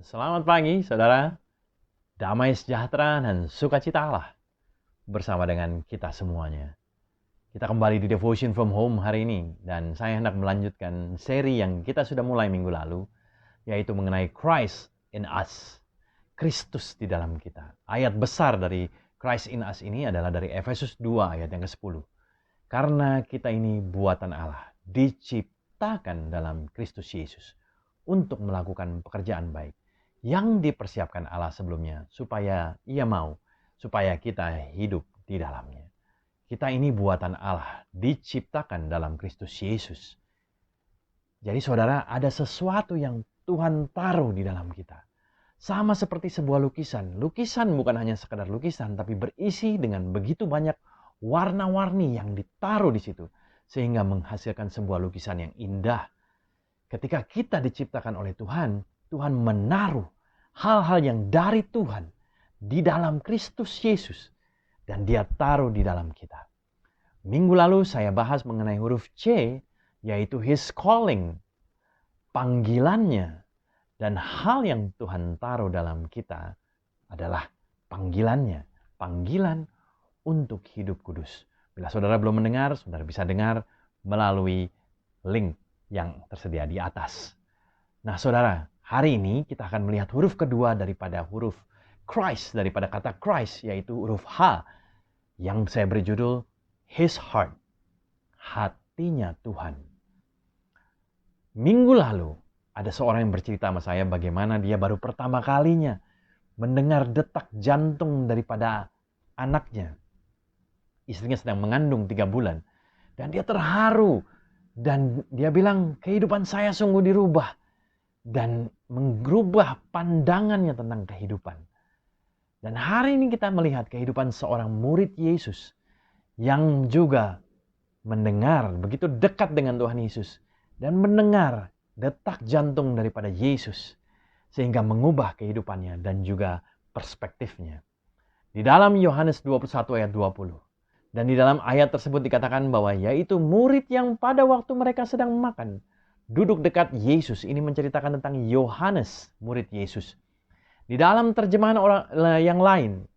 Selamat pagi, saudara. Damai sejahtera dan sukacita Allah bersama dengan kita semuanya. Kita kembali di Devotion from Home hari ini, dan saya hendak melanjutkan seri yang kita sudah mulai minggu lalu, yaitu mengenai Christ in us, Kristus di dalam kita. Ayat besar dari Christ in us ini adalah dari Efesus 2 ayat yang ke-10. Karena kita ini buatan Allah, diciptakan dalam Kristus Yesus untuk melakukan pekerjaan baik yang dipersiapkan Allah sebelumnya supaya supaya kita hidup di dalamnya. Kita ini buatan Allah, diciptakan dalam Kristus Yesus. Jadi saudara, ada sesuatu yang Tuhan taruh di dalam kita. Sama seperti sebuah lukisan. Lukisan bukan hanya sekadar lukisan, tapi berisi dengan begitu banyak warna-warni yang ditaruh di situ, sehingga menghasilkan sebuah lukisan yang indah. Ketika kita diciptakan oleh Tuhan, Tuhan menaruh hal-hal yang dari Tuhan di dalam Kristus Yesus, dan Dia taruh di dalam kita. Minggu lalu saya bahas mengenai huruf C, yaitu His calling, panggilannya. Dan hal yang Tuhan taruh dalam kita adalah panggilannya, panggilan untuk hidup kudus. Bila saudara belum mendengar, saudara bisa dengar melalui link yang tersedia di atas. Nah saudara, hari ini kita akan melihat huruf kedua daripada huruf Christ, daripada kata Christ, yaitu huruf H, yang saya beri judul His Heart, hatinya Tuhan. Minggu lalu, ada seorang yang bercerita sama saya bagaimana dia baru pertama kalinya mendengar detak jantung daripada anaknya. Istrinya sedang mengandung 3 bulan. Dan dia terharu. Dan dia bilang, kehidupan saya sungguh dirubah. Dan merubah pandangannya tentang kehidupan. Dan hari ini kita melihat kehidupan seorang murid Yesus yang juga mendengar begitu dekat dengan Tuhan Yesus. Dan mendengar detak jantung daripada Yesus, sehingga mengubah kehidupannya dan juga perspektifnya. Di dalam Yohanes 21 ayat 20. Dan di dalam ayat tersebut dikatakan bahwa yaitu murid yang pada waktu mereka sedang makan, duduk dekat Yesus. Ini menceritakan tentang Yohanes, murid Yesus. Di dalam terjemahan orang yang lain,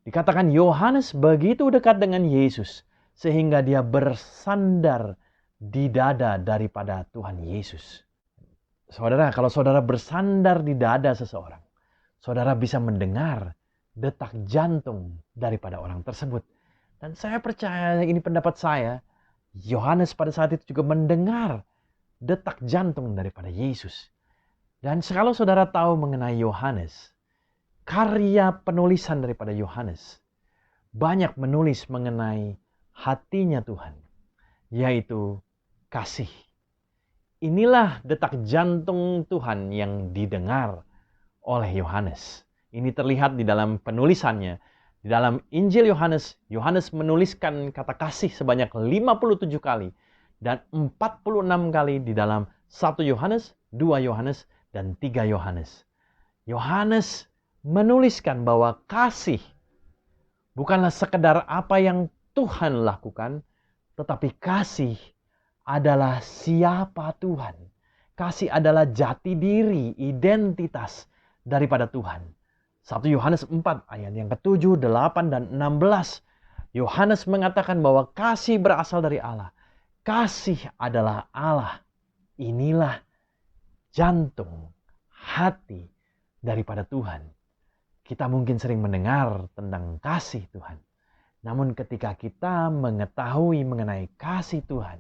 dikatakan Yohanes begitu dekat dengan Yesus, sehingga dia bersandar di dada daripada Tuhan Yesus. Saudara, kalau saudara bersandar di dada seseorang, saudara bisa mendengar detak jantung daripada orang tersebut. Dan saya percaya, ini pendapat saya, Yohanes pada saat itu juga mendengar detak jantung daripada Yesus. Dan kalau saudara tahu mengenai Yohanes, karya penulisan daripada Yohanes banyak menulis mengenai hatinya Tuhan, yaitu kasih. Inilah detak jantung Tuhan yang didengar oleh Yohanes. Ini terlihat di dalam penulisannya. Di dalam Injil Yohanes, Yohanes menuliskan kata kasih sebanyak 57 kali. Dan 46 kali di dalam 1 Yohanes, 2 Yohanes, dan 3 Yohanes. Yohanes menuliskan bahwa kasih bukanlah sekedar apa yang Tuhan lakukan, tetapi kasih adalah siapa Tuhan. Kasih adalah jati diri, identitas daripada Tuhan. 1 Yohanes 4 ayat yang ke-7, 8, dan 16. Yohanes mengatakan bahwa kasih berasal dari Allah. Kasih adalah Allah. Inilah jantung, hati daripada Tuhan. Kita mungkin sering mendengar tentang kasih Tuhan. Namun ketika kita mengetahui mengenai kasih Tuhan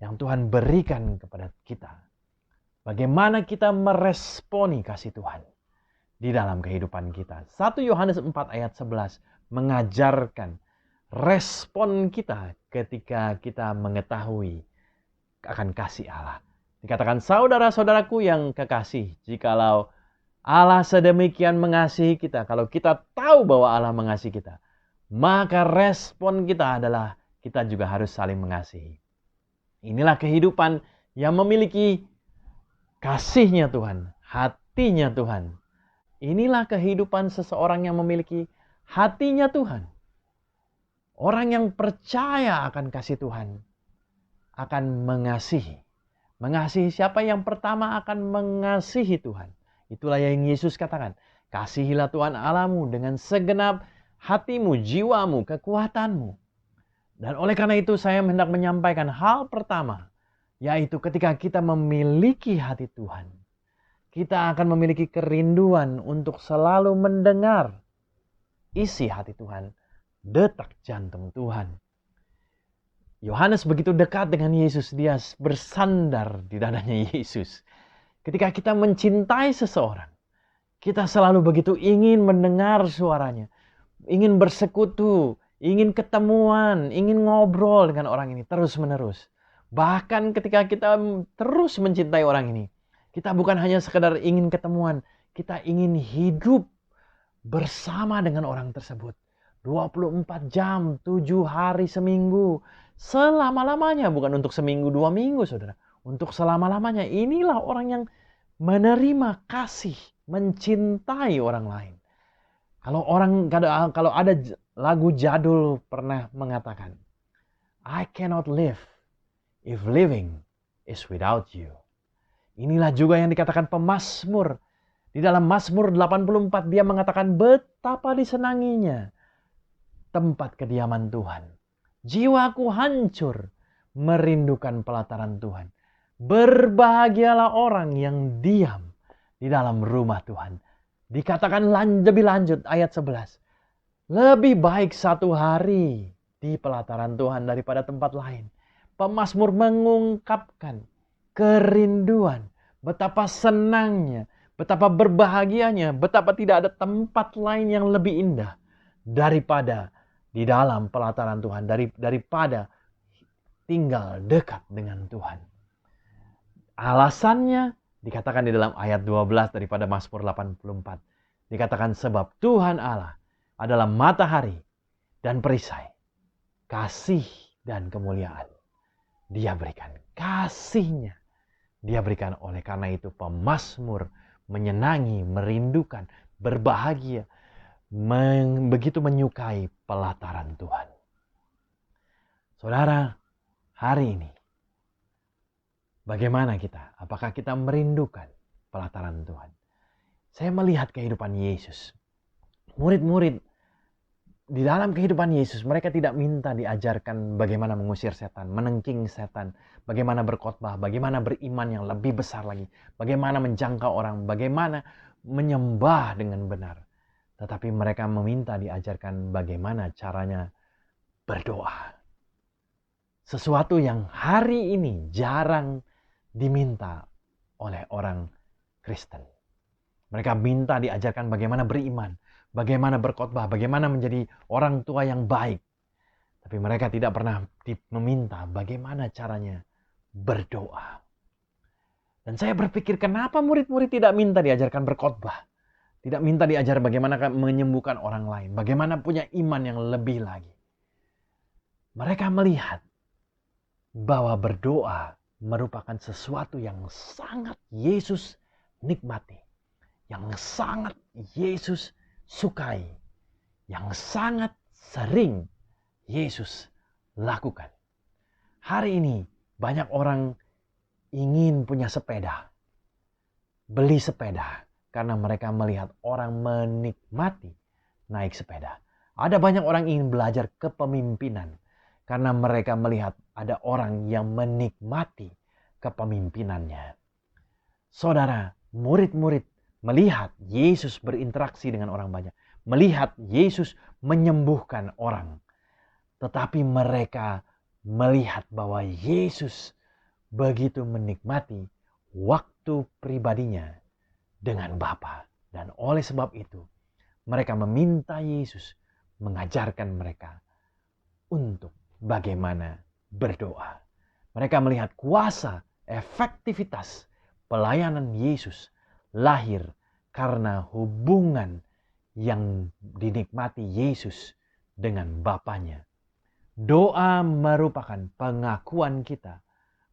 yang Tuhan berikan kepada kita, bagaimana kita meresponi kasih Tuhan di dalam kehidupan kita. 1 Yohanes 4 ayat 11 mengajarkan respon kita ketika kita mengetahui akan kasih Allah. Dikatakan, saudara-saudaraku yang kekasih, jikalau Allah sedemikian mengasihi kita, kalau kita tahu bahwa Allah mengasihi kita, maka respon kita adalah kita juga harus saling mengasihi. Inilah kehidupan yang memiliki kasihnya Tuhan, hatinya Tuhan. Inilah kehidupan seseorang yang memiliki hatinya Tuhan. Orang yang percaya akan kasih Tuhan akan mengasihi. Mengasihi siapa? Yang pertama akan mengasihi Tuhan. Itulah yang Yesus katakan. Kasihilah Tuhan Allahmu dengan segenap hatimu, jiwamu, kekuatanmu. Dan oleh karena itu saya hendak menyampaikan hal pertama, yaitu ketika kita memiliki hati Tuhan, kita akan memiliki kerinduan untuk selalu mendengar isi hati Tuhan, detak jantung Tuhan. Yohanes begitu dekat dengan Yesus, dia bersandar di dadanya Yesus. Ketika kita mencintai seseorang, kita selalu begitu ingin mendengar suaranya, ingin bersekutu, ingin ketemuan, ingin ngobrol dengan orang ini terus-menerus. Bahkan ketika kita terus mencintai orang ini, kita bukan hanya sekedar ingin ketemuan, kita ingin hidup bersama dengan orang tersebut. 24 jam, 7 hari seminggu, selama-lamanya. Bukan untuk seminggu, 2 minggu, saudara. Untuk selama-lamanya. Inilah orang yang menerima kasih, mencintai orang lain. Kalau ada lagu jadul pernah mengatakan, I cannot live if living is without you. Inilah juga yang dikatakan pemazmur. Di dalam Mazmur 84 dia mengatakan betapa disenanginya tempat kediaman Tuhan. Jiwaku hancur merindukan pelataran Tuhan. Berbahagialah orang yang diam di dalam rumah Tuhan. Dikatakan lebih lanjut ayat 11. Lebih baik 1 hari di pelataran Tuhan daripada tempat lain. Pemazmur mengungkapkan kerinduan, betapa senangnya, betapa berbahagianya, betapa tidak ada tempat lain yang lebih indah daripada di dalam pelataran Tuhan, daripada tinggal dekat dengan Tuhan. Alasannya dikatakan di dalam ayat 12 daripada Mazmur 84. Dikatakan sebab Tuhan Allah adalah matahari dan perisai, kasih dan kemuliaan. Dia berikan kasihnya. Dia berikan. Oleh karena itu pemazmur menyenangi, merindukan, berbahagia, begitu menyukai pelataran Tuhan. Saudara, hari ini bagaimana kita? Apakah kita merindukan pelataran Tuhan? Saya melihat kehidupan Yesus. Murid-murid di dalam kehidupan Yesus, mereka tidak minta diajarkan bagaimana mengusir setan, menengking setan, bagaimana berkhotbah, bagaimana beriman yang lebih besar lagi, bagaimana menjangkau orang, bagaimana menyembah dengan benar. Tetapi mereka meminta diajarkan bagaimana caranya berdoa. Sesuatu yang hari ini jarang diminta oleh orang Kristen. Mereka minta diajarkan bagaimana beriman, bagaimana berkhotbah, bagaimana menjadi orang tua yang baik. Tapi mereka tidak pernah meminta bagaimana caranya berdoa. Dan saya berpikir kenapa murid-murid tidak minta diajarkan berkhotbah. Tidak minta diajar bagaimana menyembuhkan orang lain. Bagaimana punya iman yang lebih lagi. Mereka melihat bahwa berdoa merupakan sesuatu yang sangat Yesus nikmati. Yang sangat Yesus sukai, yang sangat sering Yesus lakukan. Hari ini banyak orang ingin punya sepeda, beli sepeda karena mereka melihat orang menikmati naik sepeda. Ada banyak orang ingin belajar kepemimpinan karena mereka melihat ada orang yang menikmati kepemimpinannya. Saudara, murid-murid melihat Yesus berinteraksi dengan orang banyak. Melihat Yesus menyembuhkan orang. Tetapi mereka melihat bahwa Yesus begitu menikmati waktu pribadinya dengan Bapa. Dan oleh sebab itu, mereka meminta Yesus mengajarkan mereka untuk bagaimana berdoa. Mereka melihat kuasa, efektivitas pelayanan Yesus lahir karena hubungan yang dinikmati Yesus dengan Bapanya. Doa merupakan pengakuan kita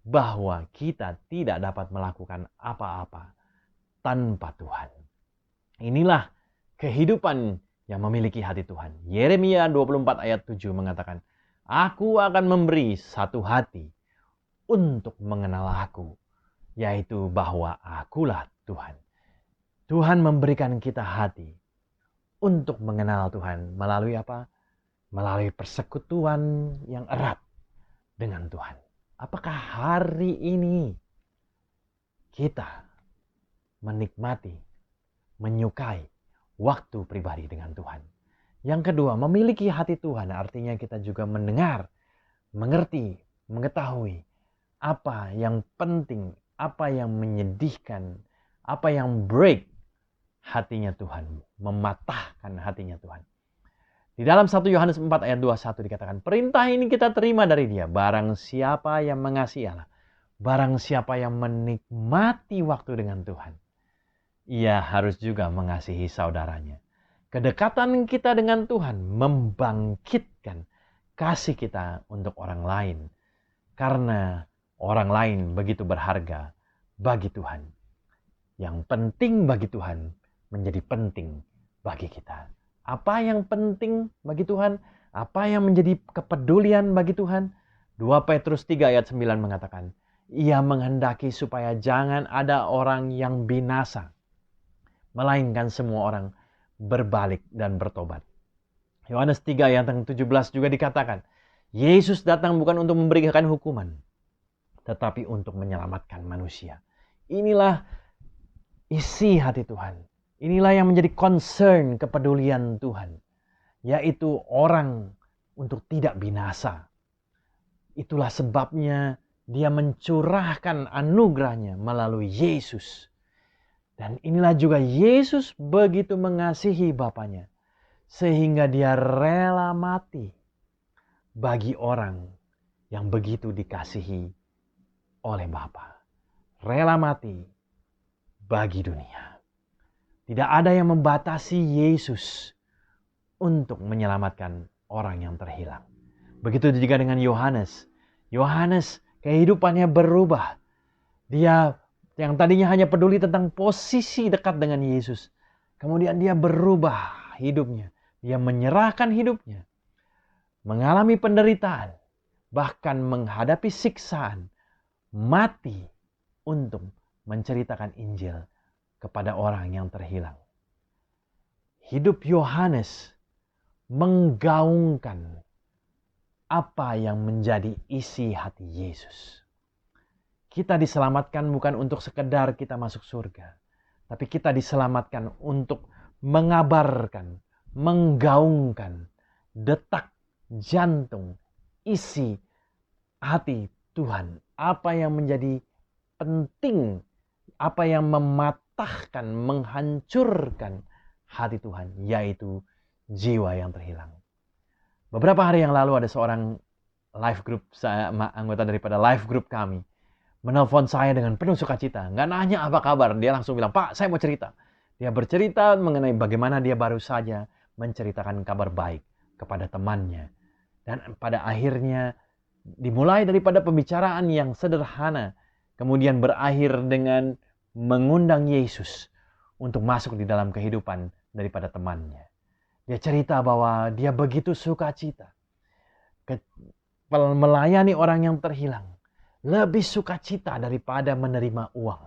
bahwa kita tidak dapat melakukan apa-apa tanpa Tuhan. Inilah kehidupan yang memiliki hati Tuhan. Yeremia 24 ayat 7 mengatakan, Aku akan memberi satu hati untuk mengenal aku, yaitu bahwa akulah Tuhan. Tuhan memberikan kita hati untuk mengenal Tuhan melalui apa? Melalui persekutuan yang erat dengan Tuhan. Apakah hari ini kita menikmati, menyukai waktu pribadi dengan Tuhan? Yang kedua, memiliki hati Tuhan artinya kita juga mendengar, mengerti, mengetahui apa yang penting, apa yang menyedihkan, apa yang break hatinya Tuhan, mematahkan hatinya Tuhan. Di dalam 1 Yohanes 4 ayat 21 dikatakan, perintah ini kita terima dari Dia, barang siapa yang mengasihi Allah, barang siapa yang menikmati waktu dengan Tuhan, ia harus juga mengasihi saudaranya. Kedekatan kita dengan Tuhan membangkitkan kasih kita untuk orang lain, karena orang lain begitu berharga bagi Tuhan. Yang penting bagi Tuhan menjadi penting bagi kita. Apa yang penting bagi Tuhan? Apa yang menjadi kepedulian bagi Tuhan? 2 Petrus 3 ayat 9 mengatakan, ia menghendaki supaya jangan ada orang yang binasa, melainkan semua orang berbalik dan bertobat. Yohanes 3 ayat 17 juga dikatakan, Yesus datang bukan untuk memberikan hukuman, tetapi untuk menyelamatkan manusia. Inilah isi hati Tuhan. Inilah yang menjadi concern, kepedulian Tuhan, yaitu orang untuk tidak binasa. Itulah sebabnya Dia mencurahkan anugerahnya melalui Yesus. Dan inilah juga Yesus begitu mengasihi Bapanya, sehingga Dia rela mati bagi orang yang begitu dikasihi oleh Bapa. Rela mati bagi dunia. Tidak ada yang membatasi Yesus untuk menyelamatkan orang yang terhilang. Begitu juga dengan Yohanes. Yohanes kehidupannya berubah. Dia yang tadinya hanya peduli tentang posisi dekat dengan Yesus, kemudian dia berubah hidupnya. Dia menyerahkan hidupnya, mengalami penderitaan, bahkan menghadapi siksaan, mati untuk menceritakan Injil kepada orang yang terhilang. Hidup Yohanes menggaungkan apa yang menjadi isi hati Yesus. Kita diselamatkan bukan untuk sekedar kita masuk surga, tapi kita diselamatkan untuk mengabarkan, menggaungkan detak jantung, isi hati Tuhan. Apa yang menjadi penting, apa yang mematahkan, menghancurkan hati Tuhan, yaitu jiwa yang terhilang. Beberapa hari yang lalu ada seorang live group, anggota daripada live group kami, menelpon saya dengan penuh sukacita. Nggak nanya apa kabar, dia langsung bilang, Pak, saya mau cerita. Dia bercerita mengenai bagaimana dia baru saja menceritakan kabar baik kepada temannya. Dan pada akhirnya dimulai daripada pembicaraan yang sederhana, kemudian berakhir dengan mengundang Yesus untuk masuk di dalam kehidupan daripada temannya. Dia cerita bahwa dia begitu sukacita melayani orang yang terhilang. Lebih sukacita daripada menerima uang.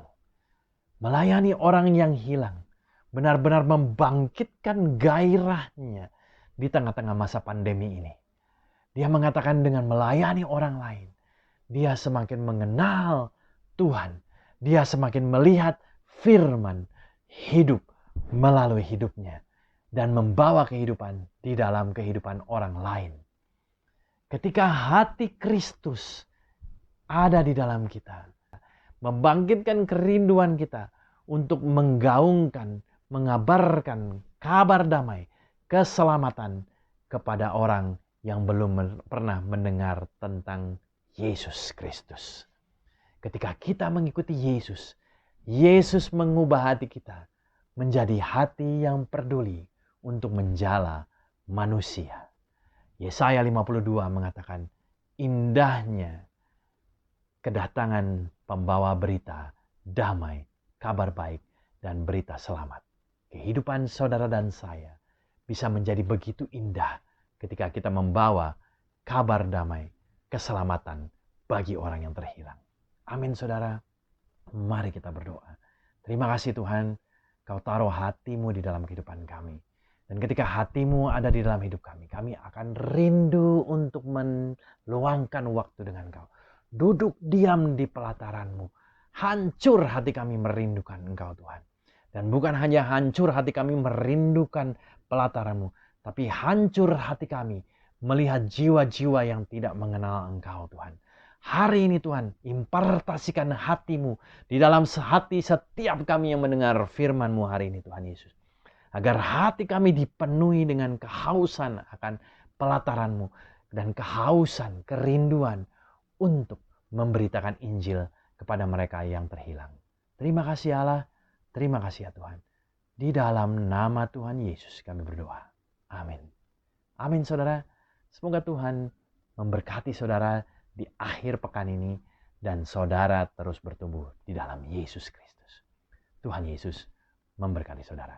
Melayani orang yang hilang. Benar-benar membangkitkan gairahnya di tengah-tengah masa pandemi ini. Dia mengatakan dengan melayani orang lain, dia semakin mengenal Tuhan. Dia semakin melihat firman hidup melalui hidupnya dan membawa kehidupan di dalam kehidupan orang lain. Ketika hati Kristus ada di dalam kita, membangkitkan kerinduan kita untuk menggaungkan, mengabarkan kabar damai, keselamatan kepada orang yang belum pernah mendengar tentang Yesus Kristus. Ketika kita mengikuti Yesus, Yesus mengubah hati kita menjadi hati yang peduli untuk menjala manusia. Yesaya 52 mengatakan, indahnya kedatangan pembawa berita damai, kabar baik, dan berita selamat. Kehidupan saudara dan saya bisa menjadi begitu indah ketika kita membawa kabar damai, keselamatan bagi orang yang terhilang. Amin saudara, mari kita berdoa. Terima kasih Tuhan, Kau taruh hati-Mu di dalam kehidupan kami. Dan ketika hati-Mu ada di dalam hidup kami akan rindu untuk meluangkan waktu dengan Kau. Duduk diam di pelataran-Mu. Hancur hati kami merindukan Engkau Tuhan. Dan bukan hanya hancur hati kami merindukan pelataran-Mu, tapi hancur hati kami melihat jiwa-jiwa yang tidak mengenal Engkau Tuhan. Hari ini Tuhan, impartasikan hati-Mu di dalam hati setiap kami yang mendengar firman-Mu hari ini Tuhan Yesus. Agar hati kami dipenuhi dengan kehausan akan pelataran-Mu dan kehausan, kerinduan untuk memberitakan Injil kepada mereka yang terhilang. Terima kasih Allah, terima kasih ya Tuhan. Di dalam nama Tuhan Yesus kami berdoa. Amin. Amin saudara. Semoga Tuhan memberkati saudara di akhir pekan ini dan saudara terus bertumbuh di dalam Yesus Kristus. Tuhan Yesus memberkati saudara.